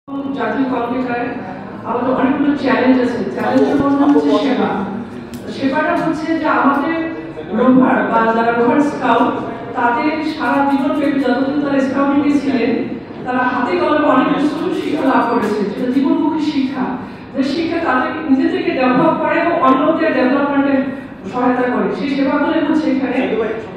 জাতীয় কর্মকায় আমাদের অনেকগুলো চ্যালেঞ্জ আছে। চ্যালেঞ্জের মধ্যে হচ্ছে সেবা। সেবাটা হচ্ছে যে আমাদের রোভার বা যারা রোভার স্কাউট তাদের সারা জীবন ব্যাপী যতদিন তারা স্কাউটিংয়ে ছিলেন তারা হাতে কলমে অনেক কিছু শিক্ষা লাভ করেছে, যেটা জীবনমুখী শিক্ষা, যে শিক্ষা তাদের নিজেদেরকে ডেভেলপ করে এবং অন্যদের ডেভেলপমেন্টে সহায়তা করে। সেই সেবাগুলো হচ্ছে এখানে।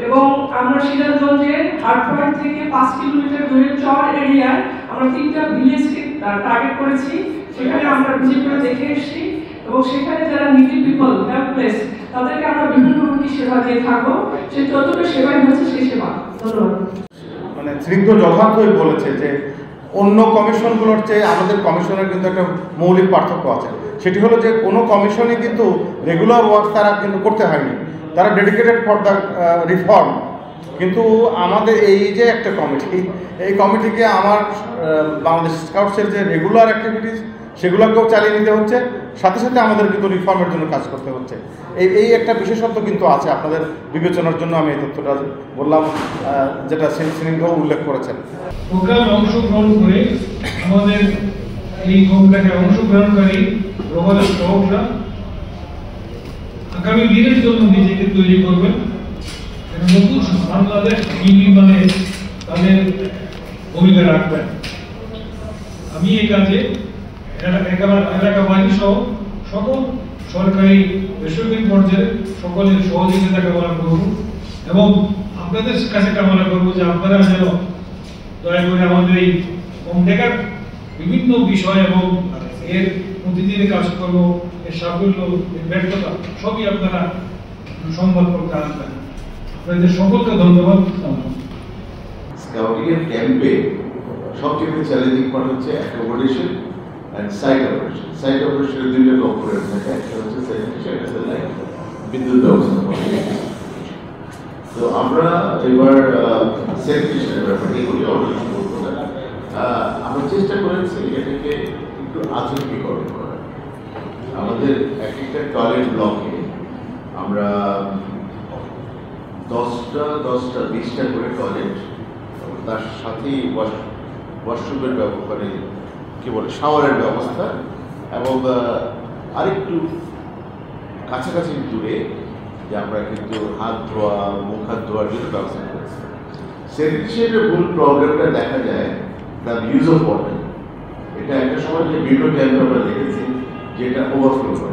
এবং আমরা সিরাজগঞ্জে হাটপয়েন্ট থেকে 5 কিলোমিটার দূরে চর এরিয়ার আমরা 3টা ভিলেজকে টার্গেট করেছি। সেখানে আমরা ভিজিট করে দেখে এসেছি এবং সেখানে যারা নিডি পিপল হেল্পলেস তাদেরকে আমরা বিভিন্নমুখী সেবা দিয়ে থাকবো। সেই যতটুকু সেবাই হচ্ছে সেই সেবা। ধন্যবাদ। মানে স্নিগ্ধ যথার্থই বলেছে যে অন্য কমিশনগুলোর চেয়ে আমাদের কমিশনের কিন্তু একটা মৌলিক পার্থক্য আছে। সেটি হলো যে কোনো কমিশনই কিন্তু রেগুলার ওয়ার্ক তারা কিন্তু করতে হয়নি, তারা ডেডিকেটেড ফর দ্য রিফর্ম। কিন্তু আমাদের এই যে একটা কমিটি, এই কমিটিকে আমার বাংলাদেশ স্কাউটসের যে রেগুলার অ্যাক্টিভিটিস সেগুলোকেও চালিয়ে নিতে হচ্ছে, সাথে সাথে আমাদের কিন্তু রিফর্মের জন্য কাজ করতে হচ্ছে। এই একটা বিশেষত্ব কিন্তু আছে। আপনাদের বিবেচনার জন্য আমি এই তথ্যটা বললাম, যেটা স্নিগ্ধ উল্লেখ করেছেন। প্রোগ্রামে অংশগ্রহণ করে আমাদের এই প্রোগ্রামে অংশগ্রহণকারী রোভারের স্কাউটরা আগামী দিনের জন্য নিজেকে তৈরি করবেন, নতুন বাংলাদেশ নির্মাণে তাদের ভূমিকা রাখবেন। আমি এই কাজে এলাকাবাসী সহ সকল সরকারি বেসরকারি পর্যায়ে সকলের সহযোগিতা কামনা করব এবং আপনাদের কাছে কামনা করব যে আপনারা যেন দয়া করে আমাদের এই কমটেকার বিভিন্ন বিষয় এবং এর প্রতিদিনের কাজকর্ম, এর সাফল্য, এর ব্যর্থতা সবই আপনারা সংবাদ করতে আসবেন। আপনাদের সকলকে ধন্যবাদ। স্কাউটিং এর ক্যাম্পে সবচেয়ে চ্যালেঞ্জিং পার্ট হচ্ছে accommodation and site operation. Site অপারেশনের দুইটা কম্পোনেন্ট থাকে, একটা হচ্ছে স্যানিটেশন, একটা লাইট, বিদ্যুৎ ব্যবস্থা। তো আমরা এবার স্যানিটেশনের ব্যাপারে এগুলি অলরেডি বলবো না। আমরা চেষ্টা করেছি এটাকে একটু আধুনিকীকরণ করার। আমাদের এক একটা টয়লেট ব্লকে আমরা 10টা 20টা করে টয়লেট, তার সাথেই ওয়াশরুমের ব্যবহারে কি বলে শাওয়ারের ব্যবস্থা, এবং আরেকটু কাছাকাছি দূরে যে আমরা কিন্তু হাত ধোয়া, মুখ হাত ধোয়ার জন্য ব্যবস্থা করেছি। স্যানিটেশনের মূল প্রবলেমটা দেখা যায় দ্য ইউজ অফ ওয়াটার। এটা একটা সময় যে বিভিন্ন ক্যাম্পে আমরা দেখেছি যেটা ওভারফ্লো করে।